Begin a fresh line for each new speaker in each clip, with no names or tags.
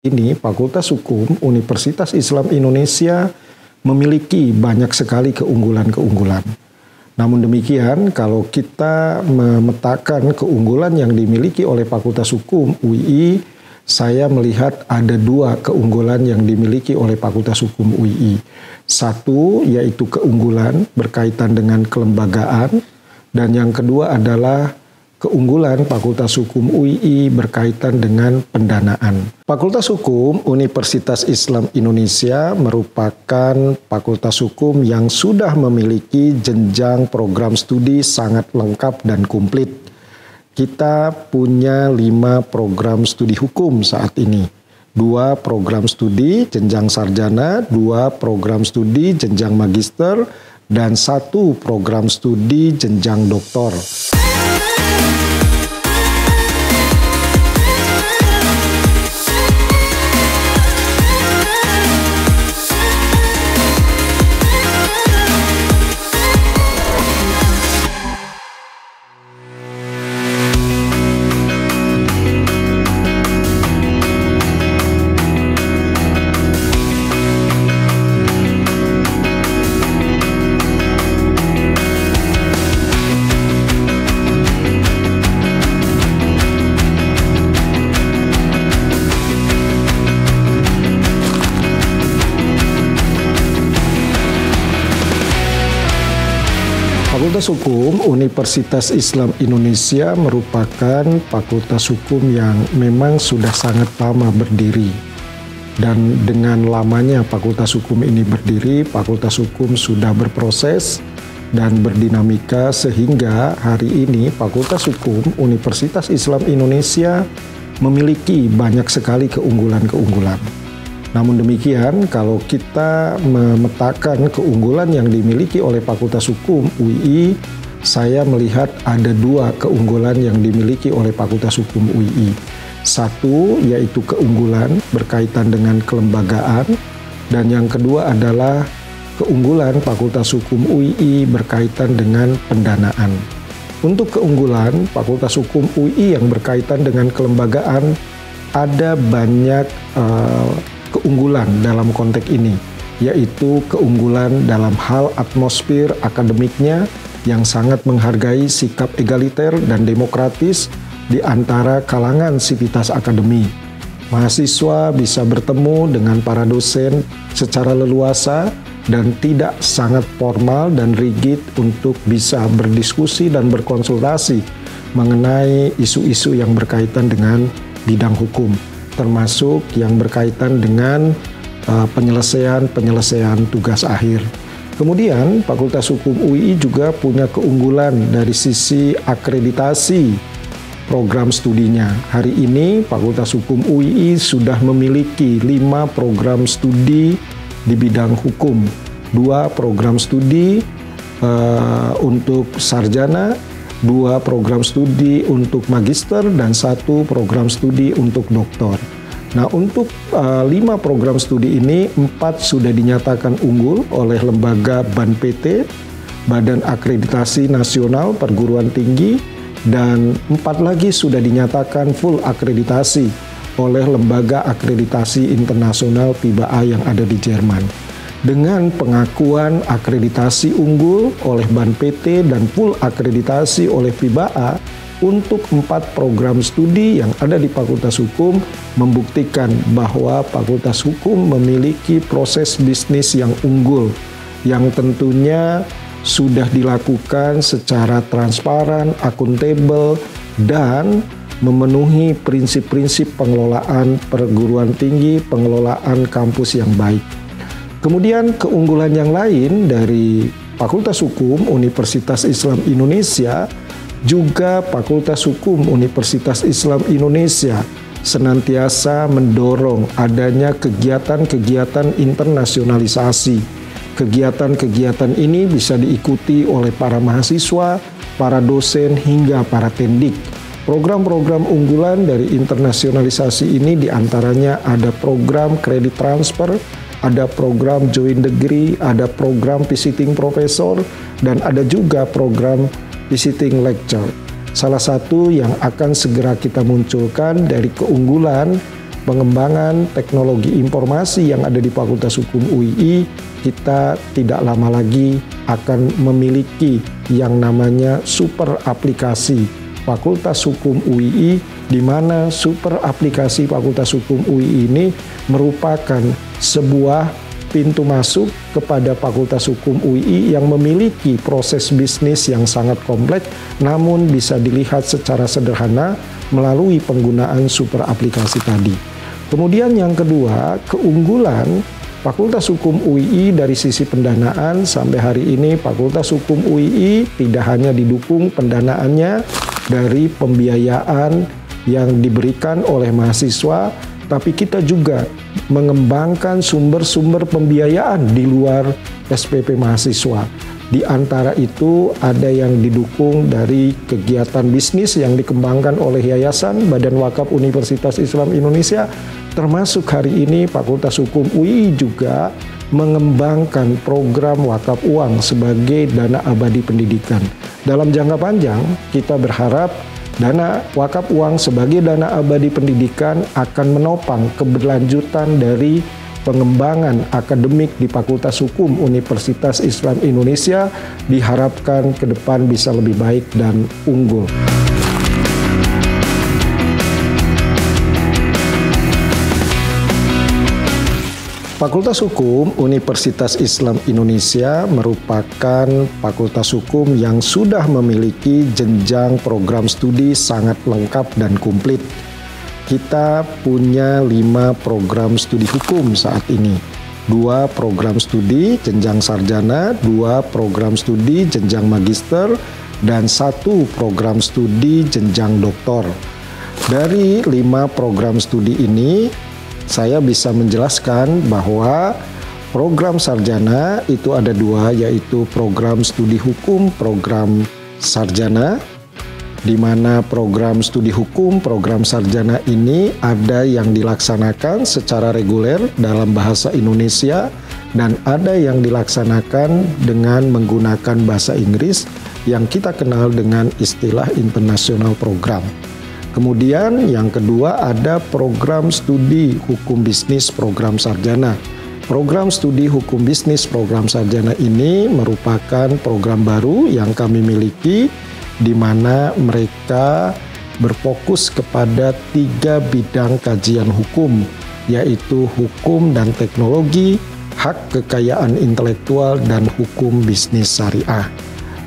Ini Fakultas Hukum Universitas Islam Indonesia memiliki banyak sekali keunggulan-keunggulan. Namun demikian, kalau kita memetakan keunggulan yang dimiliki oleh Fakultas Hukum UII, saya melihat ada dua keunggulan yang dimiliki oleh Fakultas Hukum UII. Satu, yaitu keunggulan berkaitan dengan kelembagaan, dan yang kedua adalah keunggulan Fakultas Hukum UII berkaitan dengan pendanaan. Fakultas Hukum Universitas Islam Indonesia merupakan fakultas hukum yang sudah memiliki jenjang program studi sangat lengkap dan komplit. Kita punya 5 program studi hukum saat ini. 2 program studi jenjang sarjana, 2 program studi jenjang magister, dan 1 program studi jenjang doktor. Fakultas Hukum Universitas Islam Indonesia merupakan fakultas hukum yang memang sudah sangat lama berdiri. Dan dengan lamanya fakultas hukum ini berdiri, fakultas hukum sudah berproses dan berdinamika sehingga hari ini Fakultas Hukum Universitas Islam Indonesia memiliki banyak sekali keunggulan-keunggulan. Namun demikian, kalau kita memetakan keunggulan yang dimiliki oleh Fakultas Hukum UII, saya melihat ada 2 keunggulan yang dimiliki oleh Fakultas Hukum UII. Satu, yaitu keunggulan berkaitan dengan kelembagaan, dan yang kedua adalah keunggulan Fakultas Hukum UII berkaitan dengan pendanaan. Untuk keunggulan Fakultas Hukum UII yang berkaitan dengan kelembagaan, ada banyak keunggulan dalam konteks ini, yaitu keunggulan dalam hal atmosfer akademiknya yang sangat menghargai sikap egaliter dan demokratis di antara kalangan sivitas akademi. Mahasiswa bisa bertemu dengan para dosen secara leluasa dan tidak sangat formal dan rigid untuk bisa berdiskusi dan berkonsultasi mengenai isu-isu yang berkaitan dengan bidang hukum, termasuk yang berkaitan dengan penyelesaian tugas akhir. Kemudian Fakultas Hukum UII juga punya keunggulan dari sisi akreditasi program studinya. Hari ini Fakultas Hukum UII sudah memiliki 5 program studi di bidang hukum, 2 program studi untuk sarjana, 2 program studi untuk magister, dan 1 program studi untuk doktor. Nah, untuk 5 program studi ini, 4 sudah dinyatakan unggul oleh lembaga BANPT, Badan Akreditasi Nasional Perguruan Tinggi, dan 4 lagi sudah dinyatakan full akreditasi oleh lembaga akreditasi internasional PIBA yang ada di Jerman. Dengan pengakuan akreditasi unggul oleh BANPT dan full akreditasi oleh PIBA untuk 4 program studi yang ada di Fakultas Hukum, membuktikan bahwa Fakultas Hukum memiliki proses bisnis yang unggul, yang tentunya sudah dilakukan secara transparan, akuntabel, dan memenuhi prinsip-prinsip pengelolaan perguruan tinggi, pengelolaan kampus yang baik. Kemudian keunggulan yang lain dari Fakultas Hukum Universitas Islam Indonesia, juga Fakultas Hukum Universitas Islam Indonesia senantiasa mendorong adanya kegiatan-kegiatan internasionalisasi. Kegiatan-kegiatan ini bisa diikuti oleh para mahasiswa, para dosen, hingga para tendik. Program-program unggulan dari internasionalisasi ini diantaranya ada program kredit transfer, ada program joint degree, ada program visiting professor, dan ada juga program visiting lecture. Salah satu yang akan segera kita munculkan dari keunggulan pengembangan teknologi informasi yang ada di Fakultas Hukum UII, kita tidak lama lagi akan memiliki yang namanya super aplikasi Fakultas Hukum UII, di mana super aplikasi Fakultas Hukum UII ini merupakan sebuah pintu masuk kepada Fakultas Hukum UII yang memiliki proses bisnis yang sangat kompleks, namun bisa dilihat secara sederhana melalui penggunaan super aplikasi tadi. Kemudian yang kedua, keunggulan Fakultas Hukum UII dari sisi pendanaan. Sampai hari ini Fakultas Hukum UII tidak hanya didukung pendanaannya dari pembiayaan yang diberikan oleh mahasiswa, tapi kita juga mengembangkan sumber-sumber pembiayaan di luar SPP mahasiswa. Di antara itu ada yang didukung dari kegiatan bisnis yang dikembangkan oleh Yayasan Badan Wakaf Universitas Islam Indonesia, termasuk hari ini Fakultas Hukum UI juga mengembangkan program wakaf uang sebagai dana abadi pendidikan. Dalam jangka panjang, kita berharap dana wakaf uang sebagai dana abadi pendidikan akan menopang keberlanjutan dari pengembangan akademik di Fakultas Hukum Universitas Islam Indonesia, diharapkan ke depan bisa lebih baik dan unggul. Fakultas Hukum Universitas Islam Indonesia merupakan fakultas hukum yang sudah memiliki jenjang program studi sangat lengkap dan komplit. Kita punya 5 program studi hukum saat ini. 2 program studi jenjang sarjana, 2 program studi jenjang magister, dan 1 program studi jenjang doktor. Dari 5 program studi ini, saya bisa menjelaskan bahwa program sarjana itu ada 2, yaitu program studi hukum, program sarjana, di mana program studi hukum, program sarjana ini ada yang dilaksanakan secara reguler dalam bahasa Indonesia dan ada yang dilaksanakan dengan menggunakan bahasa Inggris yang kita kenal dengan istilah international program. Kemudian yang kedua ada program studi hukum bisnis program sarjana. Program studi hukum bisnis program sarjana ini merupakan program baru yang kami miliki, di mana mereka berfokus kepada 3 bidang kajian hukum, yaitu hukum dan teknologi, hak kekayaan intelektual, dan hukum bisnis syariah.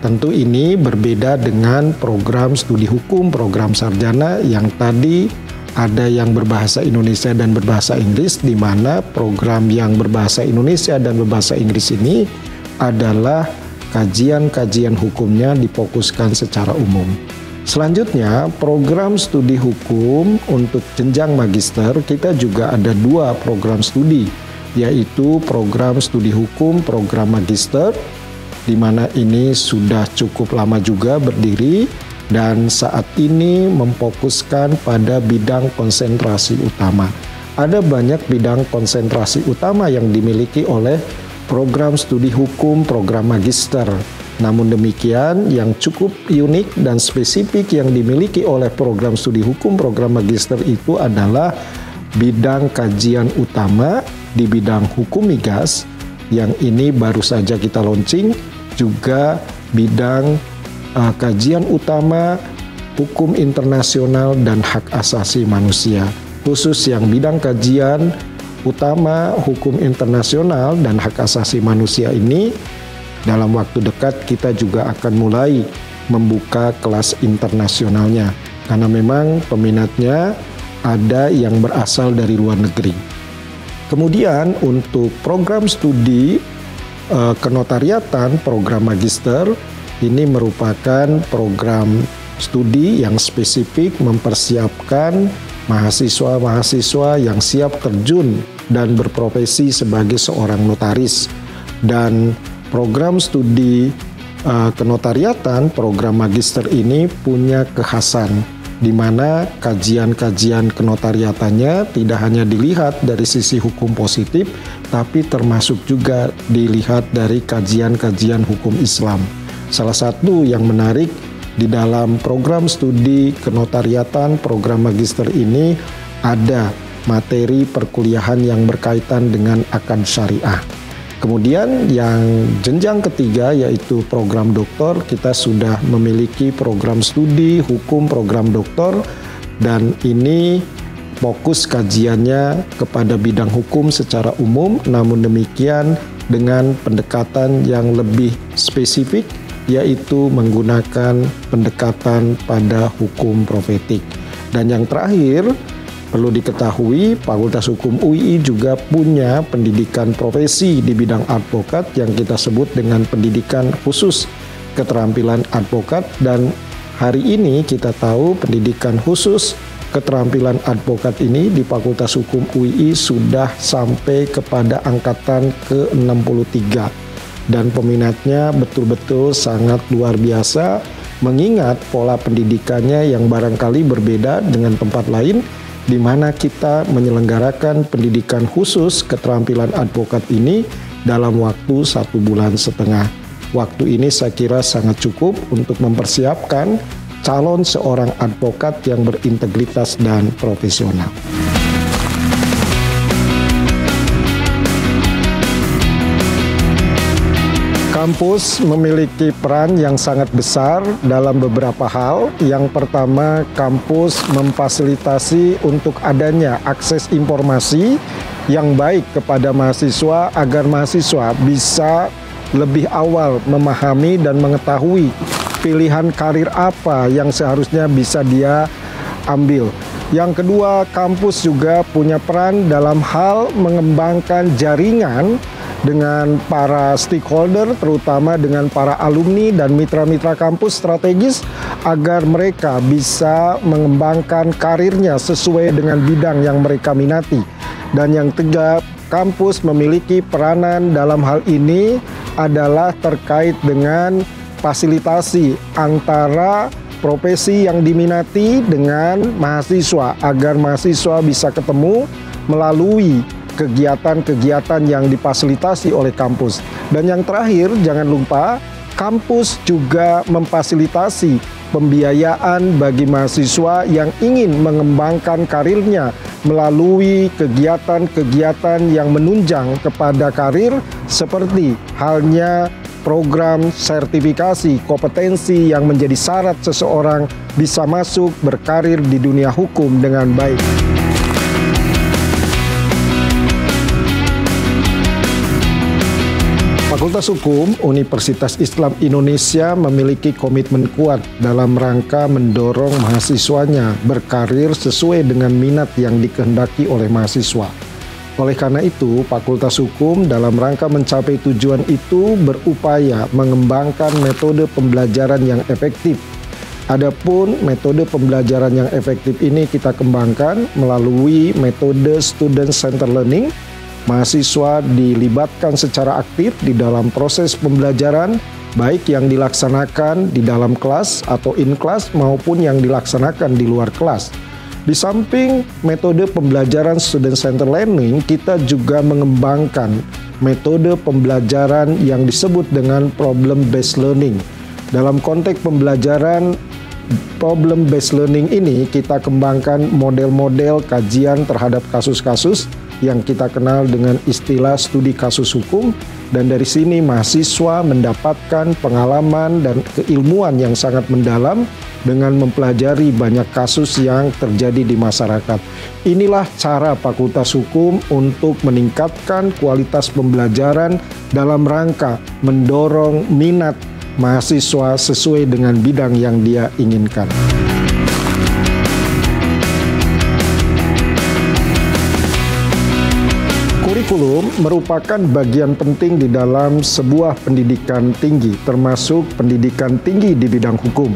Tentu ini berbeda dengan program studi hukum, program sarjana yang tadi ada yang berbahasa Indonesia dan berbahasa Inggris, di mana program yang berbahasa Indonesia dan berbahasa Inggris ini adalah kajian-kajian hukumnya difokuskan secara umum. Selanjutnya, program studi hukum untuk jenjang magister, kita juga ada 2 program studi, yaitu program studi hukum, program magister, di mana ini sudah cukup lama juga berdiri dan saat ini memfokuskan pada bidang konsentrasi utama. Ada banyak bidang konsentrasi utama yang dimiliki oleh program studi hukum, program magister. Namun demikian, yang cukup unik dan spesifik yang dimiliki oleh program studi hukum, program magister itu adalah bidang kajian utama di bidang hukum migas, yang ini baru saja kita launching, juga bidang kajian utama hukum internasional dan hak asasi manusia. Khusus yang bidang kajian utama hukum internasional dan hak asasi manusia ini, dalam waktu dekat kita juga akan mulai membuka kelas internasionalnya, karena memang peminatnya ada yang berasal dari luar negeri. Kemudian untuk program studi kenotariatan, program magister, ini merupakan program studi yang spesifik mempersiapkan mahasiswa-mahasiswa yang siap terjun dan berprofesi sebagai seorang notaris. Dan program studi kenotariatan, program magister ini punya kekhasan, di mana kajian-kajian kenotariatannya tidak hanya dilihat dari sisi hukum positif, tapi termasuk juga dilihat dari kajian-kajian hukum Islam. Salah satu yang menarik di dalam program studi kenotariatan, program magister ini ada materi perkuliahan yang berkaitan dengan akad syariah. Kemudian yang jenjang ketiga yaitu program doktor, kita sudah memiliki program studi hukum program doktor, dan ini fokus kajiannya kepada bidang hukum secara umum, namun demikian dengan pendekatan yang lebih spesifik, yaitu menggunakan pendekatan pada hukum profetik. Dan yang terakhir, perlu diketahui, Fakultas Hukum UII juga punya pendidikan profesi di bidang advokat yang kita sebut dengan pendidikan khusus keterampilan advokat, dan hari ini kita tahu pendidikan khusus keterampilan advokat ini di Fakultas Hukum UII sudah sampai kepada angkatan ke-63 dan peminatnya betul-betul sangat luar biasa, mengingat pola pendidikannya yang barangkali berbeda dengan tempat lain, di mana kita menyelenggarakan pendidikan khusus keterampilan advokat ini dalam waktu 1,5 bulan. Waktu ini saya kira sangat cukup untuk mempersiapkan calon seorang advokat yang berintegritas dan profesional. Kampus memiliki peran yang sangat besar dalam beberapa hal. Yang pertama, kampus memfasilitasi untuk adanya akses informasi yang baik kepada mahasiswa agar mahasiswa bisa lebih awal memahami dan mengetahui pilihan karir apa yang seharusnya bisa dia ambil. Yang kedua, kampus juga punya peran dalam hal mengembangkan jaringan dengan para stakeholder, terutama dengan para alumni dan mitra-mitra kampus strategis, agar mereka bisa mengembangkan karirnya sesuai dengan bidang yang mereka minati. Dan yang ketiga, kampus memiliki peranan dalam hal ini adalah terkait dengan fasilitasi antara profesi yang diminati dengan mahasiswa, agar mahasiswa bisa ketemu melalui kegiatan-kegiatan yang difasilitasi oleh kampus. Dan yang terakhir, jangan lupa, kampus juga memfasilitasi pembiayaan bagi mahasiswa yang ingin mengembangkan karirnya melalui kegiatan-kegiatan yang menunjang kepada karir, seperti halnya program sertifikasi kompetensi yang menjadi syarat seseorang bisa masuk berkarir di dunia hukum dengan baik. Fakultas Hukum Universitas Islam Indonesia memiliki komitmen kuat dalam rangka mendorong mahasiswanya berkarir sesuai dengan minat yang dikehendaki oleh mahasiswa. Oleh karena itu, Fakultas Hukum dalam rangka mencapai tujuan itu berupaya mengembangkan metode pembelajaran yang efektif. Adapun metode pembelajaran yang efektif ini kita kembangkan melalui metode student-centered learning. Mahasiswa dilibatkan secara aktif di dalam proses pembelajaran, baik yang dilaksanakan di dalam kelas atau in class maupun yang dilaksanakan di luar kelas. Di samping metode pembelajaran student-centered learning, kita juga mengembangkan metode pembelajaran yang disebut dengan problem-based learning. Dalam konteks pembelajaran problem-based learning ini, kita kembangkan model-model kajian terhadap kasus-kasus yang kita kenal dengan istilah studi kasus hukum, dan dari sini mahasiswa mendapatkan pengalaman dan keilmuan yang sangat mendalam dengan mempelajari banyak kasus yang terjadi di masyarakat. Inilah cara Fakultas Hukum untuk meningkatkan kualitas pembelajaran dalam rangka mendorong minat mahasiswa sesuai dengan bidang yang dia inginkan. Kurikulum merupakan bagian penting di dalam sebuah pendidikan tinggi, termasuk pendidikan tinggi di bidang hukum.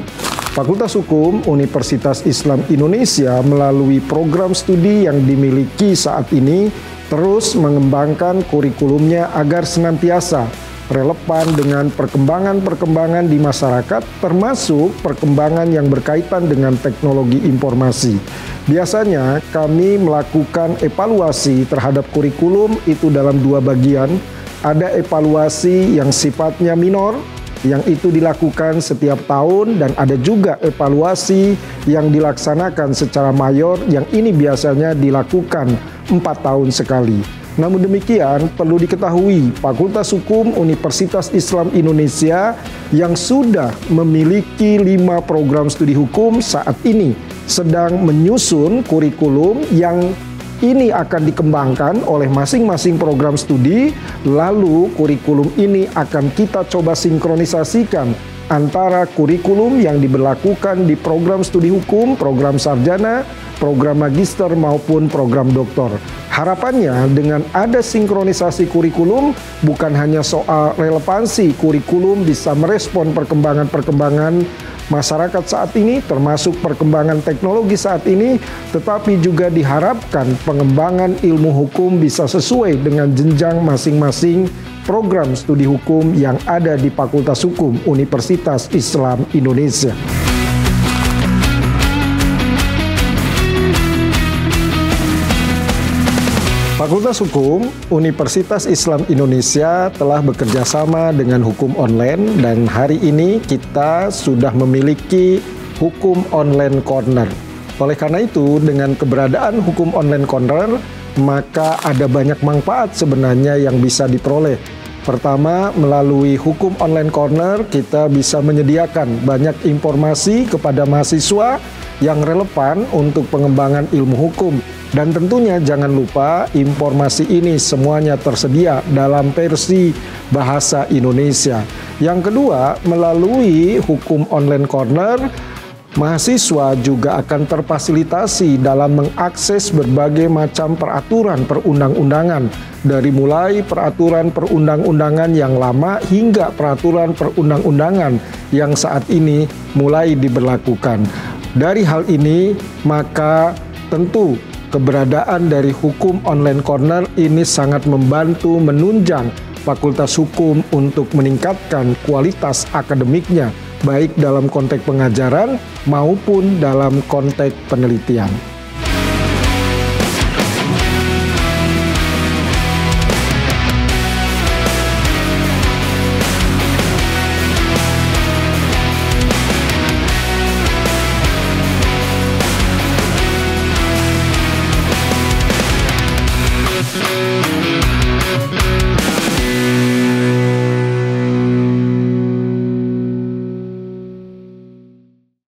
Fakultas Hukum Universitas Islam Indonesia melalui program studi yang dimiliki saat ini terus mengembangkan kurikulumnya agar senantiasa relevan dengan perkembangan-perkembangan di masyarakat, termasuk perkembangan yang berkaitan dengan teknologi informasi. Biasanya kami melakukan evaluasi terhadap kurikulum itu dalam dua bagian. Ada evaluasi yang sifatnya minor, yang itu dilakukan setiap tahun, dan ada juga evaluasi yang dilaksanakan secara mayor yang ini biasanya dilakukan 4 tahun sekali. Namun demikian, perlu diketahui Fakultas Hukum Universitas Islam Indonesia yang sudah memiliki 5 program studi hukum saat ini sedang menyusun kurikulum yang ini akan dikembangkan oleh masing-masing program studi. Lalu kurikulum ini akan kita coba sinkronisasikan antara kurikulum yang diberlakukan di program studi hukum, program sarjana, program magister maupun program doktor. Harapannya dengan ada sinkronisasi kurikulum, bukan hanya soal relevansi kurikulum bisa merespon perkembangan-perkembangan masyarakat saat ini, termasuk perkembangan teknologi saat ini, tetapi juga diharapkan pengembangan ilmu hukum bisa sesuai dengan jenjang masing-masing program studi hukum yang ada di Fakultas Hukum Universitas Islam Indonesia. Fakultas Hukum Universitas Islam Indonesia telah bekerja sama dengan Hukum Online, dan hari ini kita sudah memiliki Hukum Online Corner. Oleh karena itu, dengan keberadaan Hukum Online Corner, maka ada banyak manfaat sebenarnya yang bisa diperoleh. Pertama, melalui Hukum Online Corner, kita bisa menyediakan banyak informasi kepada mahasiswa yang relevan untuk pengembangan ilmu hukum. Dan tentunya jangan lupa informasi ini semuanya tersedia dalam versi bahasa Indonesia. Yang kedua, melalui Hukum Online Corner, mahasiswa juga akan terfasilitasi dalam mengakses berbagai macam peraturan perundang-undangan, dari mulai peraturan perundang-undangan yang lama hingga peraturan perundang-undangan yang saat ini mulai diberlakukan. Dari hal ini, maka tentu keberadaan dari Hukum Online Corner ini sangat membantu menunjang Fakultas Hukum untuk meningkatkan kualitas akademiknya, baik dalam konteks pengajaran maupun dalam konteks penelitian.